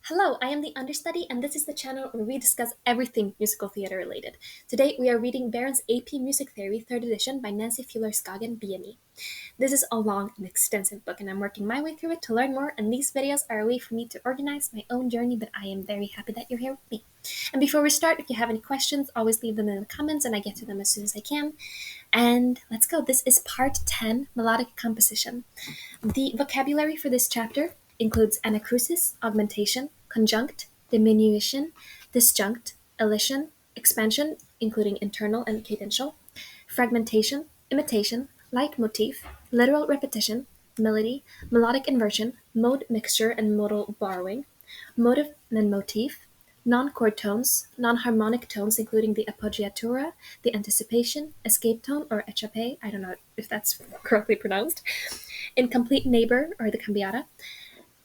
Hello, I am the Understudy, and this is the channel where we discuss everything musical theater related. Today, we are reading Barron's AP Music Theory, 3rd edition by Nancy Fuller-Scoggin, BME. This is a long and extensive book, and I'm working my way through it to learn more, and these videos are a way for me to organize my own journey, but I am very happy that you're here with me. And before we start, if you have any questions, always leave them in the comments, and I get to them as soon as I can. And let's go. This is part 10, Melodic Composition. The vocabulary for this chapter includes anacrusis, augmentation, conjunct, diminution, disjunct, elision, expansion, including internal and cadential, fragmentation, imitation, leitmotif, literal repetition, melody, melodic inversion, mode mixture and modal borrowing, motive and motif, non-chord tones, non-harmonic tones including the appoggiatura, the anticipation, escape tone or échappé, I don't know if that's correctly pronounced, incomplete neighbor or the cambiata,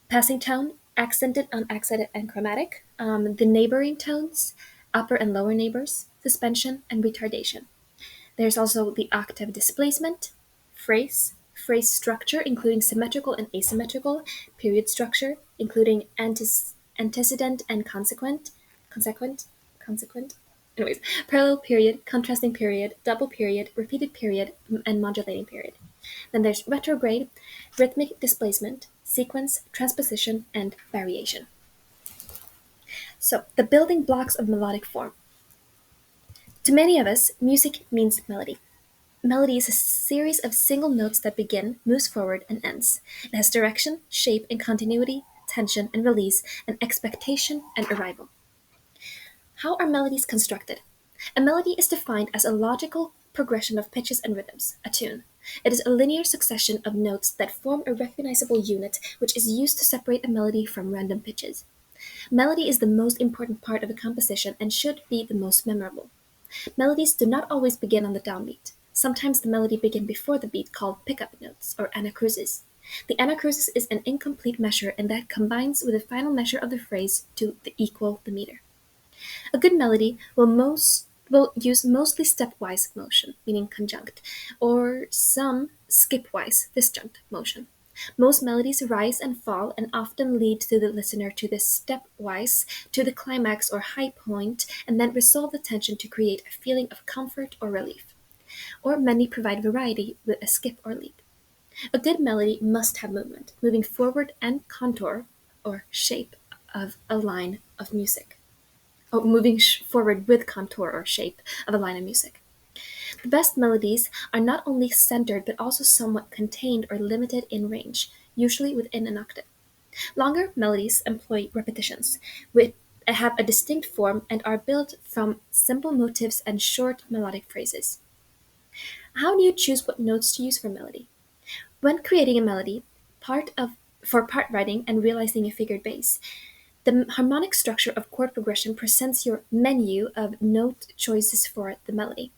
passing tone, accented, unaccented, and chromatic, the neighboring tones, upper and lower neighbors, suspension, and retardation. There's also the octave displacement, phrase structure, including symmetrical and asymmetrical, period structure, including antecedent and consequent. Anyways, parallel period, contrasting period, double period, repeated period, and modulating period. Then there's retrograde, rhythmic displacement, sequence, transposition, and variation. So, the building blocks of melodic form. To many of us, music means melody. Melody is a series of single notes that begin, moves forward, and ends. It has direction, shape, and continuity, tension and release, and expectation and arrival. How are melodies constructed? A melody is defined as a logical progression of pitches and rhythms, a tune. It is a linear succession of notes that form a recognizable unit which is used to separate a melody from random pitches. Melody is the most important part of a composition and should be the most memorable. Melodies do not always begin on the downbeat. Sometimes the melody begins before the beat called pickup notes or anacrusis. The anacrusis is an incomplete measure and that combines with the final measure of the phrase to equal the meter. A good melody will use mostly stepwise motion, meaning conjunct, or some skipwise disjunct motion. Most melodies rise and fall and often lead to the listener to the stepwise, to the climax or high point, and then resolve the tension to create a feeling of comfort or relief. Or many provide variety with a skip or leap. A good melody must have movement, moving forward and contour or shape of a line of music. Moving forward with contour or shape of a line of music. The best melodies are not only centered but also somewhat contained or limited in range, usually within an octave. Longer melodies employ repetitions, which have a distinct form and are built from simple motifs and short melodic phrases. How do you choose what notes to use for melody? When creating a melody, for part writing and realizing a figured bass, the harmonic structure of chord progression presents your menu of note choices for the melody.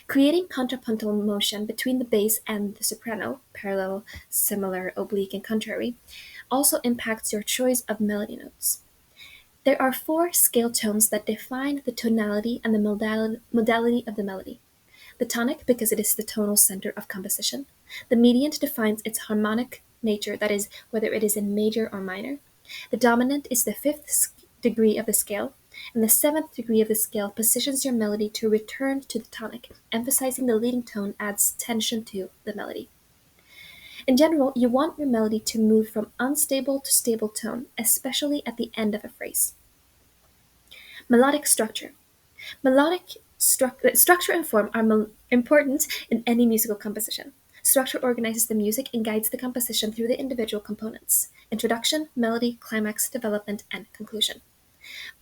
Creating contrapuntal motion between the bass and the soprano, parallel, similar, oblique, and contrary, also impacts your choice of melody notes. There are four scale tones that define the tonality and the modality of the melody. The tonic, because it is the tonal center of composition. The median defines its harmonic nature, that is, whether it is in major or minor. The dominant is the fifth degree of the scale, and the seventh degree of the scale positions your melody to return to the tonic, emphasizing the leading tone adds tension to the melody. In general, you want your melody to move from unstable to stable tone, especially at the end of a phrase. Melodic structure. Structure and form are important in any musical composition. Structure organizes the music and guides the composition through the individual components: introduction, melody, climax, development, and conclusion.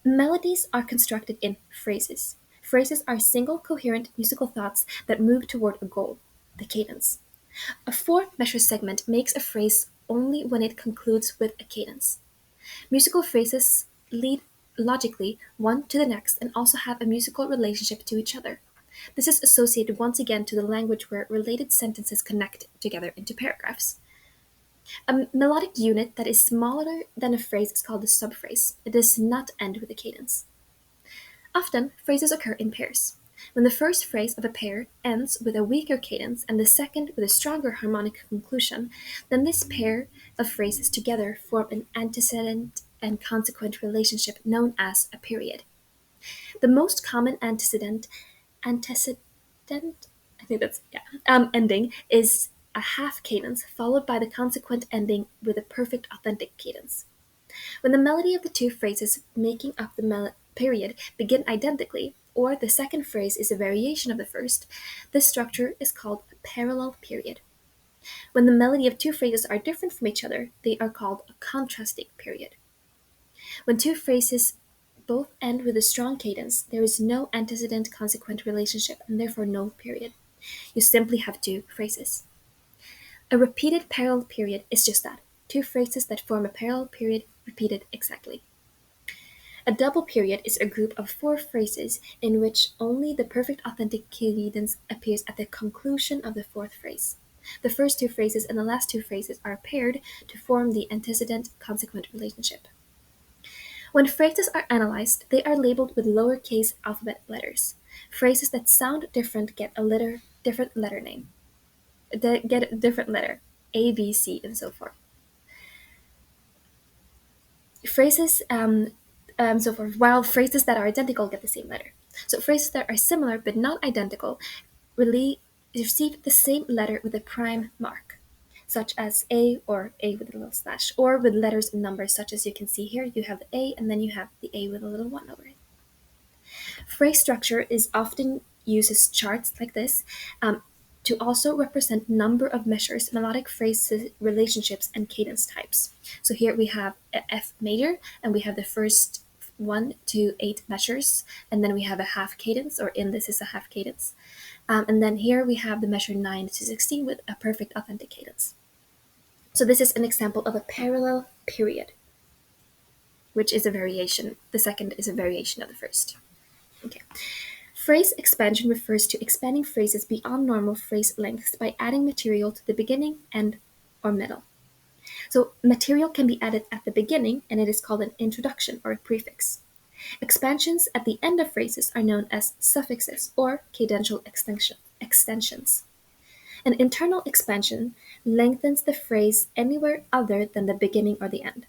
Melodies are constructed in phrases. Phrases are single, coherent musical thoughts that move toward a goal, the cadence. A four-measure segment makes a phrase only when it concludes with a cadence. Musical phrases lead logically one to the next and also have a musical relationship to each other. This is associated once again to the language where related sentences connect together into paragraphs. A melodic unit that is smaller than a phrase is called a subphrase. It does not end with a cadence. Often, phrases occur in pairs. When the first phrase of a pair ends with a weaker cadence and the second with a stronger harmonic conclusion, then this pair of phrases together form an antecedent and consequent relationship known as a period. The most common antecedent, I think that's yeah, ending is a half cadence followed by the consequent ending with a perfect authentic cadence. When the melody of the two phrases making up the period begin identically, or the second phrase is a variation of the first, this structure is called a parallel period. When the melody of two phrases are different from each other, they are called a contrasting period. When two phrases both end with a strong cadence, there is no antecedent consequent relationship and therefore no period. You simply have two phrases. A repeated parallel period is just that, two phrases that form a parallel period repeated exactly. A double period is a group of four phrases in which only the perfect authentic cadence appears at the conclusion of the fourth phrase. The first two phrases and the last two phrases are paired to form the antecedent consequent relationship. When phrases are analyzed, they are labeled with lowercase alphabet letters. Phrases that sound different get a different letter name. They get a different letter, A, B, C, and so forth. Phrases so forth, while phrases that are identical get the same letter. So phrases that are similar but not identical really receive the same letter with a prime mark, such as A or A with a little slash, or with letters and numbers, such as you can see here. You have the A and then you have the A with a little 1 over it. Phrase structure is often uses charts like this to also represent number of measures, melodic phrases, relationships, and cadence types. So here we have a F major, and we have the first 1 to 8 measures, and then we have a half cadence, or in this is a half cadence. And then here we have the measure 9 to 16 with a perfect authentic cadence. So this is an example of a parallel period, which is a variation. The second is a variation of the first. Okay. Phrase expansion refers to expanding phrases beyond normal phrase lengths by adding material to the beginning, end, or middle. So material can be added at the beginning, and it is called an introduction or a prefix. Expansions at the end of phrases are known as suffixes or cadential extensions. An internal expansion lengthens the phrase anywhere other than the beginning or the end.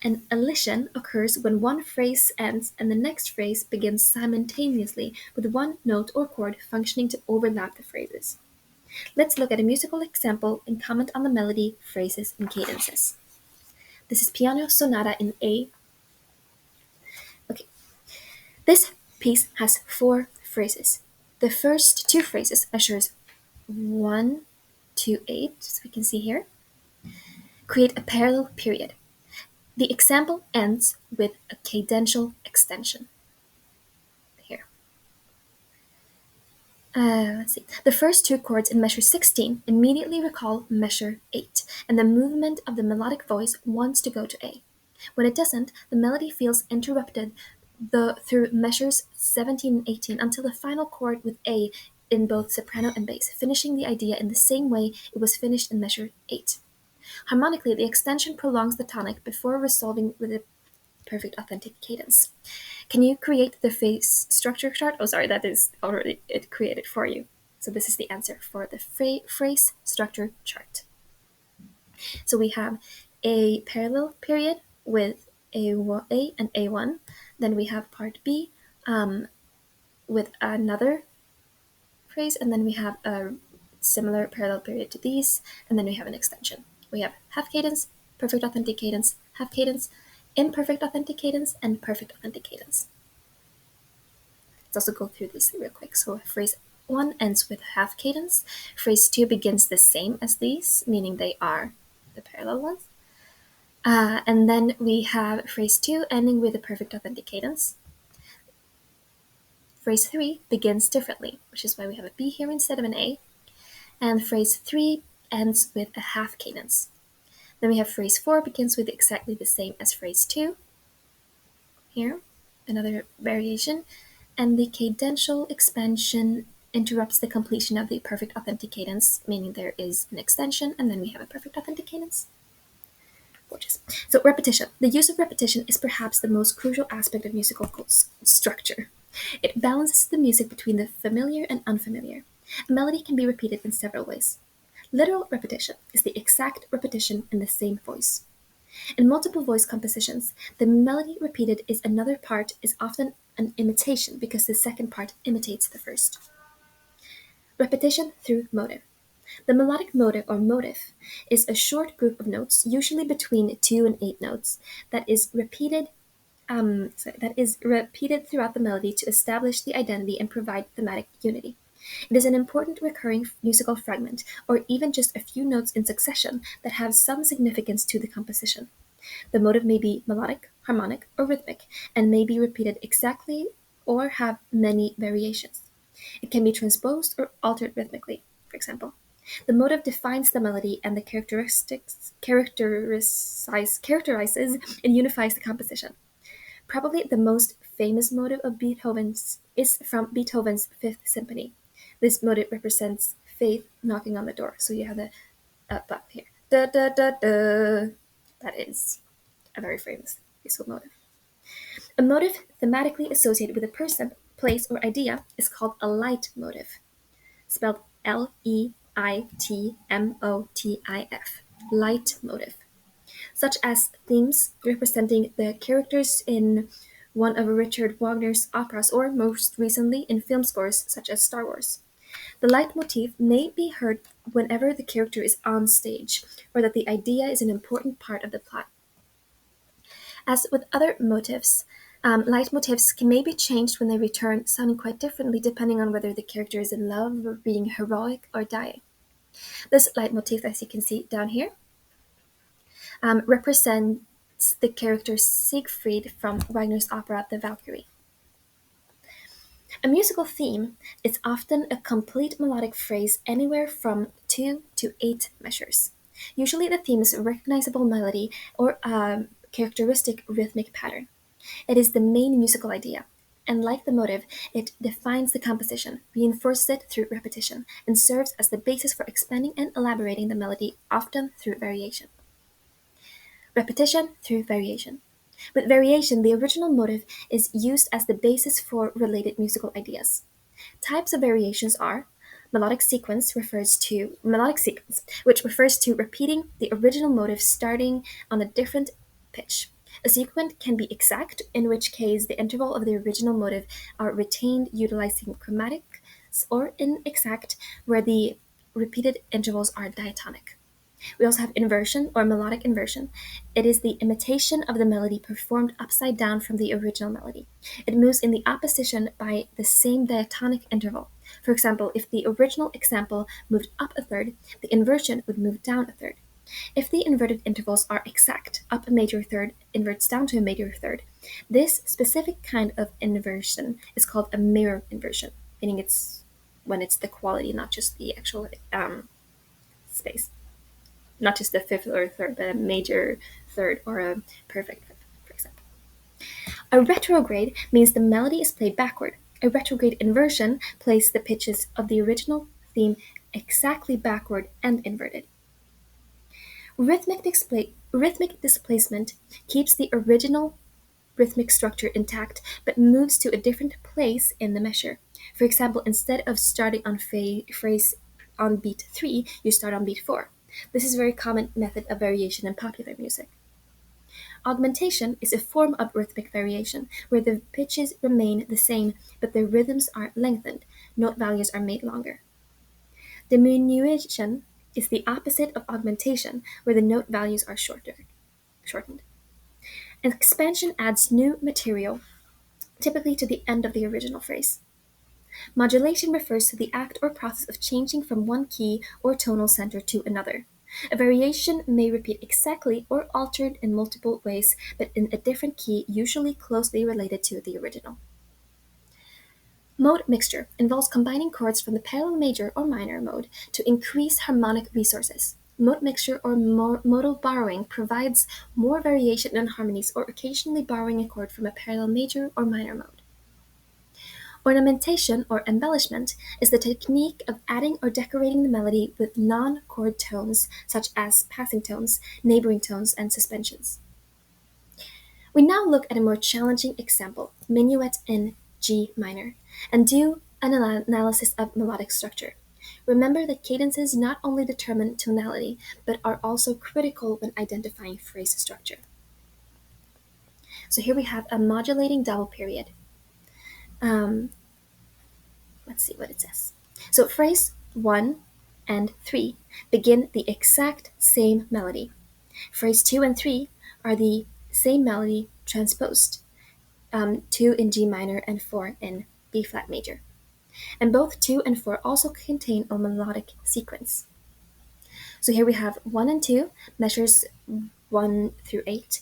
An elision occurs when one phrase ends and the next phrase begins simultaneously with one note or chord functioning to overlap the phrases. Let's look at a musical example and comment on the melody, phrases, and cadences. This is Piano Sonata in A. Okay. This piece has 4 phrases. The first 2 phrases measures 1 to 8, as we can see here, create a parallel period. The example ends with a cadential extension. Here. Let's see. The first 2 chords in measure 16 immediately recall measure 8, and the movement of the melodic voice wants to go to A. When it doesn't, the melody feels interrupted through measures 17 and 18 until the final chord with A in both soprano and bass, finishing the idea in the same way it was finished in measure 8. Harmonically, the extension prolongs the tonic before resolving with a perfect authentic cadence. Can you create the phrase structure chart? Oh, sorry, that is already it created for you. So this is the answer for the phrase structure chart. So we have a parallel period with A and A1. Then we have part B with another phrase, and then we have a similar parallel period to these, and then we have an extension. We have half cadence, perfect authentic cadence, half cadence, imperfect authentic cadence, and perfect authentic cadence. Let's also go through these real quick. So phrase 1 ends with half cadence. Phrase 2 begins the same as these, meaning they are the parallel ones. And then we have phrase 2 ending with a perfect authentic cadence. Phrase 3 begins differently, which is why we have a B here instead of an A. And phrase 3 ends with a half cadence. Then we have phrase 4 begins with exactly the same as phrase 2. Here, another variation. And the cadential expansion interrupts the completion of the perfect authentic cadence, meaning there is an extension, and then we have a perfect authentic cadence. Gorgeous. So repetition. The use of repetition is perhaps the most crucial aspect of musical structure. It balances the music between the familiar and unfamiliar. A melody can be repeated in several ways. Literal repetition is the exact repetition in the same voice. In multiple voice compositions, the melody repeated is another part is often an imitation because the second part imitates the first. Repetition through motive. The melodic motive or motive is a short group of notes, usually between 2 and 8 notes, that is repeated throughout the melody to establish the identity and provide thematic unity. It is an important recurring musical fragment, or even just a few notes in succession that have some significance to the composition. The motive may be melodic, harmonic, or rhythmic, and may be repeated exactly or have many variations. It can be transposed or altered rhythmically, for example. The motive defines the melody and the characterizes and unifies the composition. Probably the most famous motive of Beethoven's is from Beethoven's Fifth Symphony. This motive represents faith knocking on the door. So you have the up here. Da da da da. That is a very famous musical motive. A motive thematically associated with a person, place, or idea is called a leitmotif, spelled Leitmotif. Leitmotif. Such as themes representing the characters in one of Richard Wagner's operas or, most recently, in film scores such as Star Wars. The leitmotif may be heard whenever the character is on stage or that the idea is an important part of the plot. As with other motifs, leitmotifs may be changed when they return, sounding quite differently depending on whether the character is in love or being heroic or dying. This leitmotif, as you can see down here, represents the character Siegfried from Wagner's opera The Valkyrie. A musical theme is often a complete melodic phrase anywhere from 2 to 8 measures. Usually the theme is a recognizable melody or a characteristic rhythmic pattern. It is the main musical idea, and like the motive, it defines the composition, reinforces it through repetition, and serves as the basis for expanding and elaborating the melody, often through variation. Repetition through variation. With variation, the original motive is used as the basis for related musical ideas. Types of variations are melodic sequence, which refers to repeating the original motive starting on a different pitch. A sequent can be exact, in which case the interval of the original motive are retained utilizing chromatics, or inexact, where the repeated intervals are diatonic. We also have inversion or melodic inversion. It is the imitation of the melody performed upside down from the original melody. It moves in the opposition by the same diatonic interval. For example, if the original example moved up a third, the inversion would move down a third. If the inverted intervals are exact, up a major third inverts down to a major third. This specific kind of inversion is called a mirror inversion, meaning it's when it's the quality, not just the actual space. Not just a fifth or a third, but a major third or a perfect fifth, for example. A retrograde means the melody is played backward. A retrograde inversion plays the pitches of the original theme exactly backward and inverted. Rhythmic displacement keeps the original rhythmic structure intact but moves to a different place in the measure. For example, instead of starting on phrase on beat 3, you start on beat 4. This is a very common method of variation in popular music. Augmentation is a form of rhythmic variation where the pitches remain the same but the rhythms are lengthened, note values are made longer. Diminution is the opposite of augmentation where the note values are shortened. And expansion adds new material, typically to the end of the original phrase. Modulation refers to the act or process of changing from one key or tonal center to another. A variation may repeat exactly or altered in multiple ways, but in a different key, usually closely related to the original. Mode mixture involves combining chords from the parallel major or minor mode to increase harmonic resources. Mode mixture or modal borrowing provides more variation in harmonies or occasionally borrowing a chord from a parallel major or minor mode. Ornamentation or embellishment is the technique of adding or decorating the melody with non-chord tones such as passing tones, neighboring tones, and suspensions. We now look at a more challenging example, minuet in G minor, and do an analysis of melodic structure. Remember that cadences not only determine tonality, but are also critical when identifying phrase structure. So here we have a modulating double period. Um, let's see what it says. So phrase 1 and 3 begin the exact same melody. Phrase 2 and 3 are the same melody transposed, 2 in G minor and 4 in B flat major. And both 2 and 4 also contain a melodic sequence. So here we have 1 and 2, measures 1 through 8,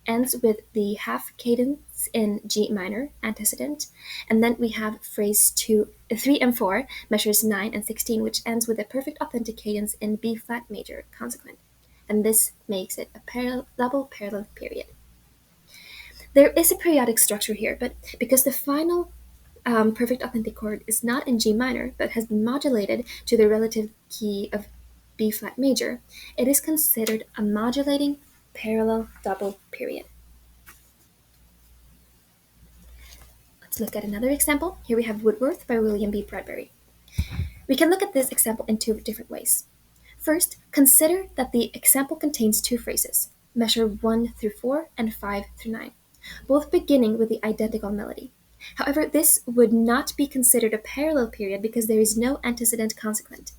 ends with the half cadence in G minor, antecedent, and then we have phrase 3 and 4, measures 9 and 16, which ends with a perfect authentic cadence in B flat major, consequent. And this makes it a double parallel period. There is a periodic structure here, but because the final perfect authentic chord is not in G minor, but has been modulated to the relative key of B flat major, it is considered a modulating parallel double period. Let's look at another example. Here we have Woodworth by William B. Bradbury. We can look at this example in two different ways. First, consider that the example contains two phrases, measure 1 through 4 and 5 through 9, both beginning with the identical melody. However, this would not be considered a parallel period because there is no antecedent consequent.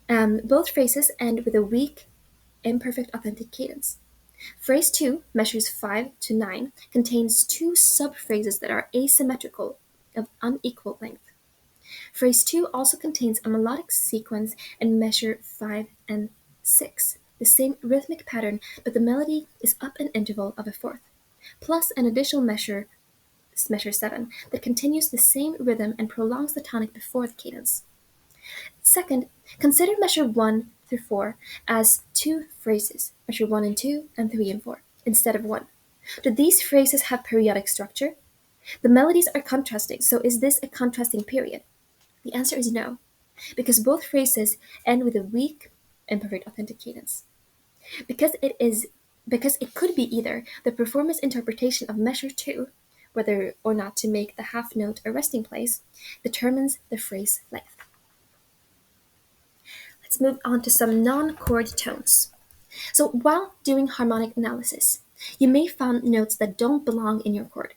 Both phrases end with a weak, imperfect authentic cadence. Phrase 2, measures 5 to 9, contains two subphrases that are asymmetrical of unequal length. Phrase 2 also contains a melodic sequence in measure 5 and 6, the same rhythmic pattern, but the melody is up an interval of a fourth, plus an additional measure 7, that continues the same rhythm and prolongs the tonic before the cadence. Second, consider measure 1 through 4 as two phrases, measure 1 and 2 and 3 and 4, instead of 1. Do these phrases have periodic structure? The melodies are contrasting, so is this a contrasting period? The answer is no, because both phrases end with a weak, imperfect authentic cadence. Because it could be either the performer's interpretation of measure 2, whether or not to make the half note a resting place, determines the phrase length. Let's move on to some non-chord tones. So while doing harmonic analysis, you may find notes that don't belong in your chord.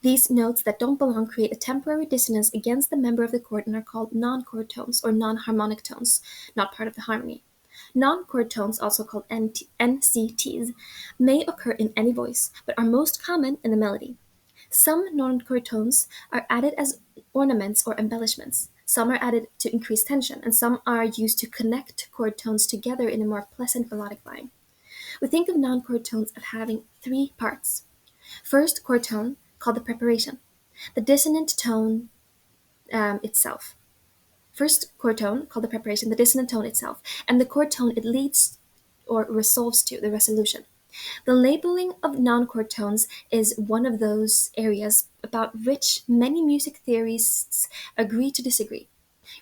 These notes that don't belong create a temporary dissonance against the member of the chord and are called non-chord tones or non-harmonic tones, not part of the harmony. Non-chord tones, also called NCTs, may occur in any voice, but are most common in the melody. Some non-chord tones are added as ornaments or embellishments. Some are added to increase tension, and some are used to connect chord tones together in a more pleasant melodic line. We think of non-chord tones as having three parts. First chord tone, called the preparation, the dissonant tone itself. First chord tone, called the preparation, the dissonant tone itself, and the chord tone it leads or resolves to, the resolution. The labeling of non-chord tones is one of those areas about which many music theorists agree to disagree.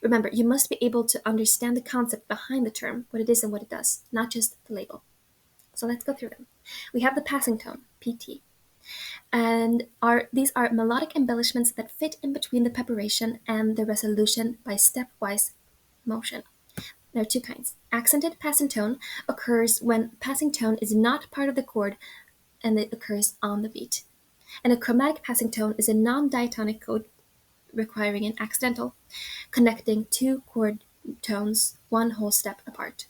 Remember, you must be able to understand the concept behind the term, what it is and what it does, not just the label. So let's go through them. We have the passing tone, PT, and these are melodic embellishments that fit in between the preparation and the resolution by stepwise motion. There are two kinds. Accented passing tone occurs when passing tone is not part of the chord and it occurs on the beat. And a chromatic passing tone is a non-diatonic chord requiring an accidental, connecting two chord tones one whole step apart.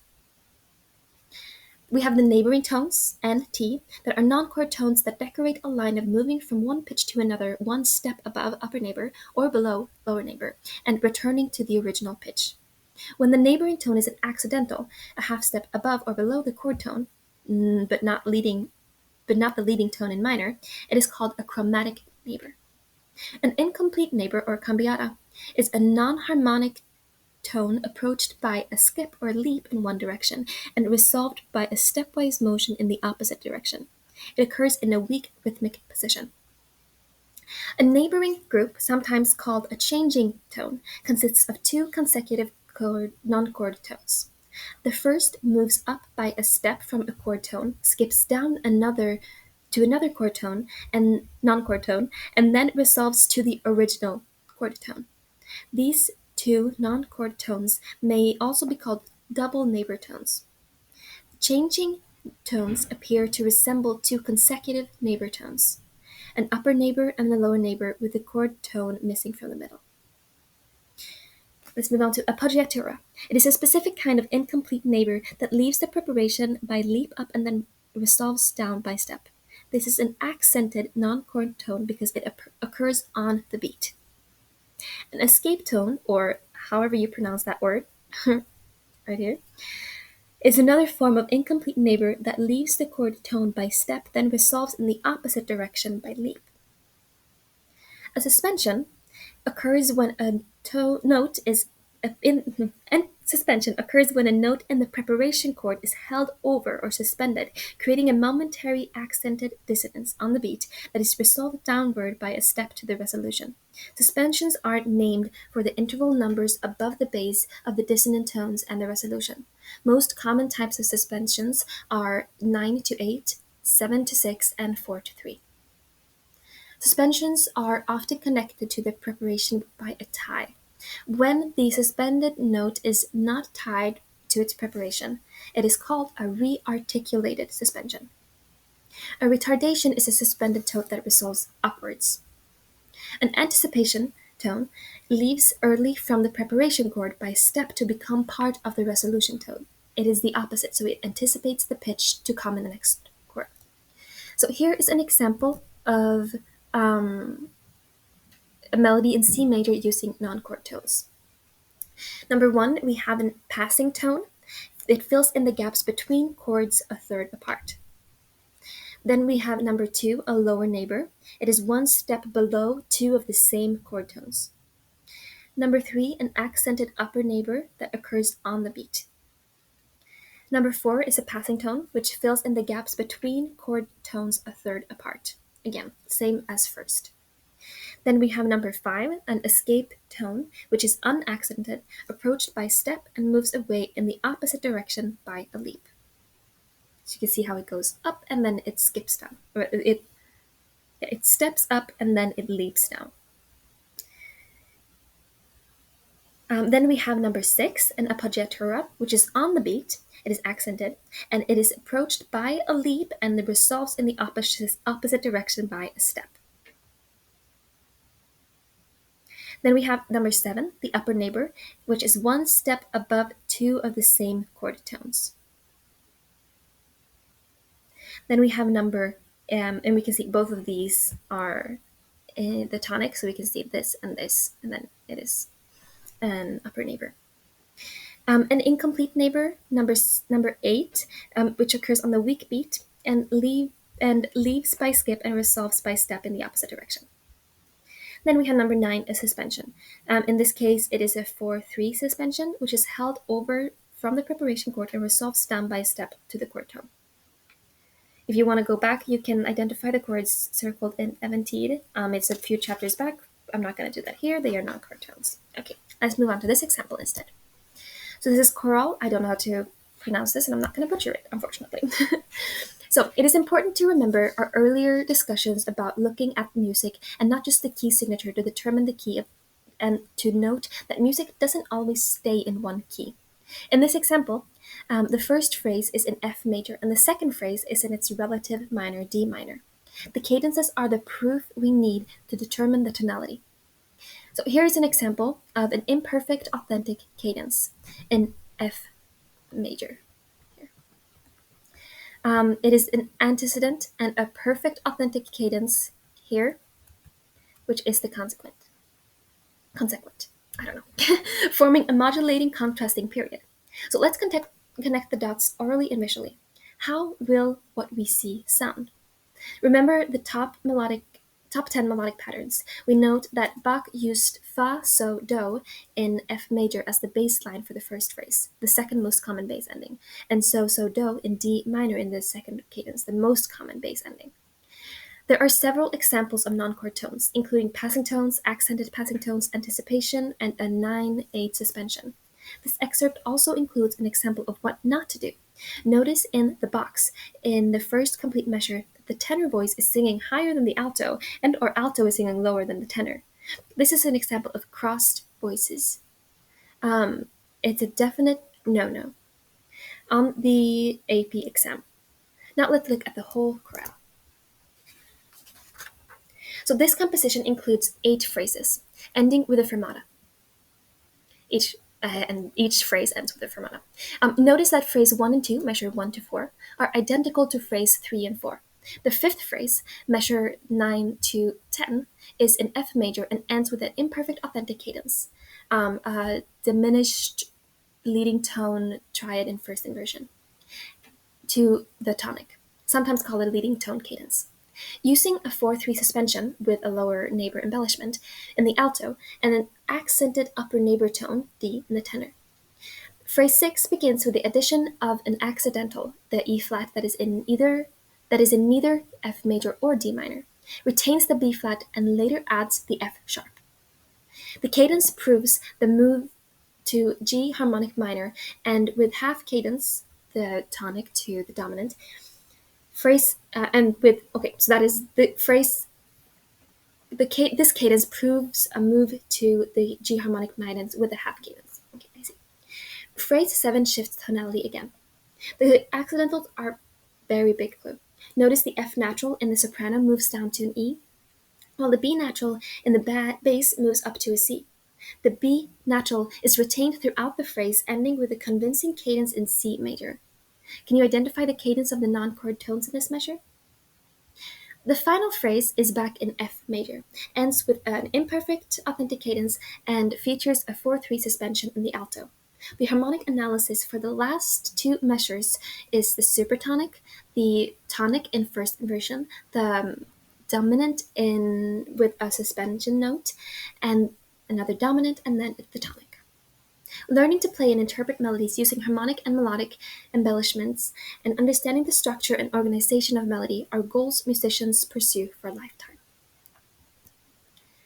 We have the neighboring tones, N, T, that are non-chord tones that decorate a line of moving from one pitch to another one step above upper neighbor or below lower neighbor, and returning to the original pitch. When the neighboring tone is an accidental, a half step above or below the chord tone, but not the leading tone in minor, it is called a chromatic neighbor. An incomplete neighbor or cambiata is a non-harmonic tone approached by a skip or leap in one direction and resolved by a stepwise motion in the opposite direction. It occurs in a weak rhythmic position. A neighboring group, sometimes called a changing tone, consists of two consecutive non-chord tones. The first moves up by a step from a chord tone, skips down to another chord tone and non-chord tone, and then resolves to the original chord tone. These two non-chord tones may also be called double neighbor tones. Changing tones appear to resemble two consecutive neighbor tones, an upper neighbor and a lower neighbor with the chord tone missing from the middle. Let's move on to appoggiatura. It is a specific kind of incomplete neighbor that leaves the preparation by leap up and then resolves down by step. This is an accented non-chord tone because it occurs on the beat. An escape tone, or however you pronounce that word, right here, is another form of incomplete neighbor that leaves the chord tone by step, then resolves in the opposite direction by leap. A suspension occurs when a note is and suspension occurs when a note in the preparation chord is held over or suspended, creating a momentary accented dissonance on the beat that is resolved downward by a step to the resolution. Suspensions are named for the interval numbers above the base of the dissonant tones and the resolution. Most common types of suspensions are 9 to 8, 7 to 6, and 4 to 3. Suspensions are often connected to the preparation by a tie. When the suspended note is not tied to its preparation, it is called a rearticulated suspension. A retardation is a suspended tone that resolves upwards. An anticipation tone leaves early from the preparation chord by step to become part of the resolution tone. It is the opposite, so it anticipates the pitch to come in the next chord. So here is an example of a melody in C major using non-chord tones. Number 1, we have a passing tone. It fills in the gaps between chords a third apart. Then we have number 2, a lower neighbor. It is one step below two of the same chord tones. Number 3, an accented upper neighbor that occurs on the beat. Number 4 is a passing tone, which fills in the gaps between chord tones a third apart. Again, same as first. Then we have number 5, an escape tone, which is unaccented, approached by step and moves away in the opposite direction by a leap. So you can see how it goes up and then it skips down. Or it steps up and then it leaps down. Then we have number 6, an appoggiatura, which is on the beat. It is accented, and it is approached by a leap and it resolves in the opposite direction by a step. Then we have number 7, the upper neighbor, which is one step above two of the same chord tones. Then we have and we can see both of these are the tonic, so we can see this, and then it is an upper neighbor. An incomplete neighbor, number 8, which occurs on the weak beat and leaves by skip and resolves by step in the opposite direction. Then we have number 9, a suspension. In this case, it is a 4-3 suspension, which is held over from the preparation chord and resolves down by a step to the chord tone. If you want to go back, you can identify the chords circled in Eventide. It's a few chapters back. I'm not going to do that here. They are not chord tones. Okay, let's move on to this example instead. So this is choral. I don't know how to pronounce this, and I'm not going to butcher it, unfortunately. So it is important to remember our earlier discussions about looking at music and not just the key signature to determine the key and to note that music doesn't always stay in one key. In this example, the first phrase is in F major and the second phrase is in its relative minor, D minor. The cadences are the proof we need to determine the tonality. So here is an example of an imperfect authentic cadence in F major. It is an antecedent and a perfect authentic cadence here, which is the consequent. I don't know. Forming a modulating contrasting period. So let's connect the dots orally and visually. How will what we see sound? Remember the top 10 melodic patterns. We note that Bach used fa, so, do in F major as the bass line for the first phrase, the second most common bass ending, and so, do in D minor in the second cadence, the most common bass ending. There are several examples of non-chord tones, including passing tones, accented passing tones, anticipation, and a 9/8 suspension. This excerpt also includes an example of what not to do. Notice in the box, in the first complete measure, that the tenor voice is singing higher than the alto, and or alto is singing lower than the tenor. This is an example of crossed voices. It's a definite no-no on the AP exam. Now let's look at the whole chorale. So this composition includes 8 phrases, ending with a fermata. And each phrase ends with a fermata. Notice that phrase 1 and 2, measure 1 to 4, are identical to phrase 3 and 4. The fifth phrase, measure 9 to 10, is in F major and ends with an imperfect authentic cadence, a diminished leading tone triad in first inversion to the tonic, sometimes called a leading tone cadence. Using a 4-3 suspension with a lower neighbor embellishment in the alto and an accented upper neighbor tone, D, in the tenor. Phrase 6 begins with the addition of an accidental, the E flat that is in neither F major or D minor, retains the B flat and later adds the F sharp. The cadence proves the move to G harmonic minor, and with half cadence, the tonic to the dominant, phrase and with okay, so that is the phrase. This cadence proves a move to the G harmonic minor with a half cadence. Okay, I see. Phrase 7 shifts tonality again. The accidentals are very big clue. Notice the F natural in the soprano moves down to an E, while the B natural in the bass moves up to a C. The B natural is retained throughout the phrase, ending with a convincing cadence in C major. Can you identify the cadence of the non-chord tones in this measure? The final phrase is back in F major, ends with an imperfect authentic cadence, and features a 4-3 suspension in the alto. The harmonic analysis for the last 2 measures is the supertonic, the tonic in first inversion, the dominant in with a suspension note, and another dominant, and then the tonic. Learning to play and interpret melodies using harmonic and melodic embellishments and understanding the structure and organization of melody are goals musicians pursue for a lifetime.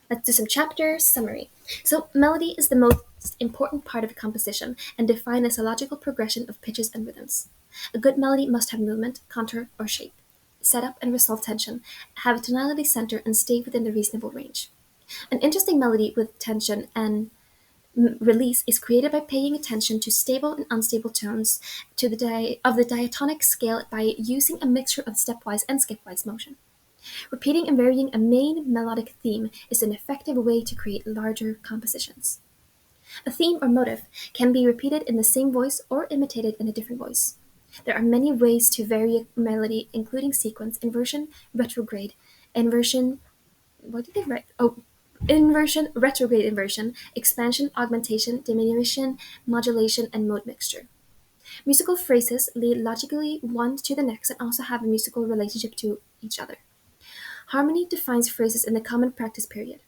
Let's do some chapter summary. So, melody is the most important part of a composition and defined as a logical progression of pitches and rhythms. A good melody must have movement, contour, or shape, set up and resolve tension, have a tonality center, and stay within the reasonable range. An interesting melody with tension and release is created by paying attention to stable and unstable tones of the diatonic scale by using a mixture of stepwise and skipwise motion. Repeating and varying a main melodic theme is an effective way to create larger compositions. A theme or motive can be repeated in the same voice or imitated in a different voice. There are many ways to vary a melody, including sequence, inversion, retrograde, inversion. What did they write? Oh, inversion, retrograde inversion, expansion, augmentation, diminution, modulation, and mode mixture. Musical phrases lead logically one to the next and also have a musical relationship to each other. Harmony defines phrases in the common practice period.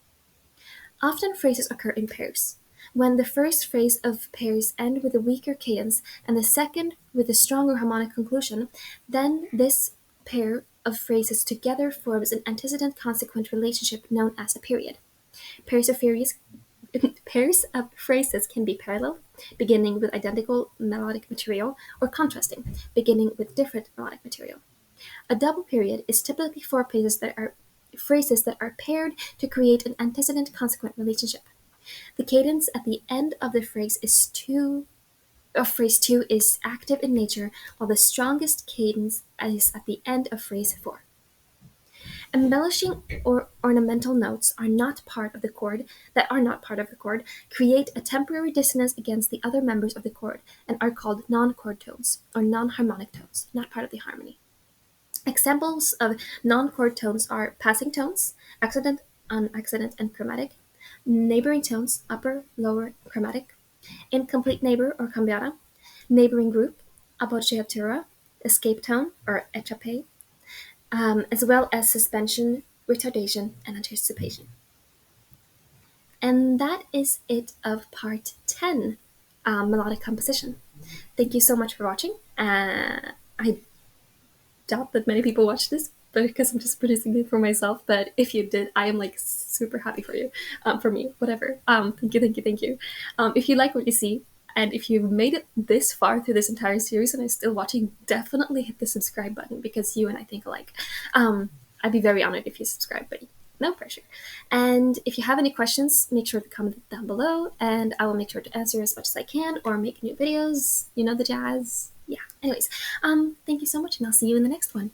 Often phrases occur in pairs. When the first phrase of pairs end with a weaker cadence and the second with a stronger harmonic conclusion, then this pair of phrases together forms an antecedent consequent relationship known as a period. Pairs of phrases can be parallel, beginning with identical melodic material, or contrasting, beginning with different melodic material. A double period is typically 4 phrases that are paired to create an antecedent consequent relationship. The cadence at the end of the phrase phrase 2 is active in nature, while the strongest cadence is at the end of phrase 4. Embellishing or ornamental notes are not part of the chord create a temporary dissonance against the other members of the chord and are called non-chord tones or non-harmonic tones, not part of the harmony. Examples of non-chord tones are passing tones, accident, unaccident, and chromatic, neighboring tones, upper, lower, chromatic, incomplete neighbor or cambiata, neighboring group, appoggiatura, escape tone or échappé, as well as suspension, retardation, and anticipation. And that is it of part 10, melodic composition. Thank you so much for watching. I doubt that many people watch this, but because I'm just producing it for myself. But if you did, I am like super happy for you, for me, whatever. Thank you. If you like what you see, and if you've made it this far through this entire series and are still watching, definitely hit the subscribe button because you and I think alike. I'd be very honored if you subscribe, but No pressure. And if you have any questions, make sure to comment down below, and I will make sure to answer as much as I can or make new videos. You know the jazz. Yeah. Anyways, thank you so much, and I'll see you in the next one.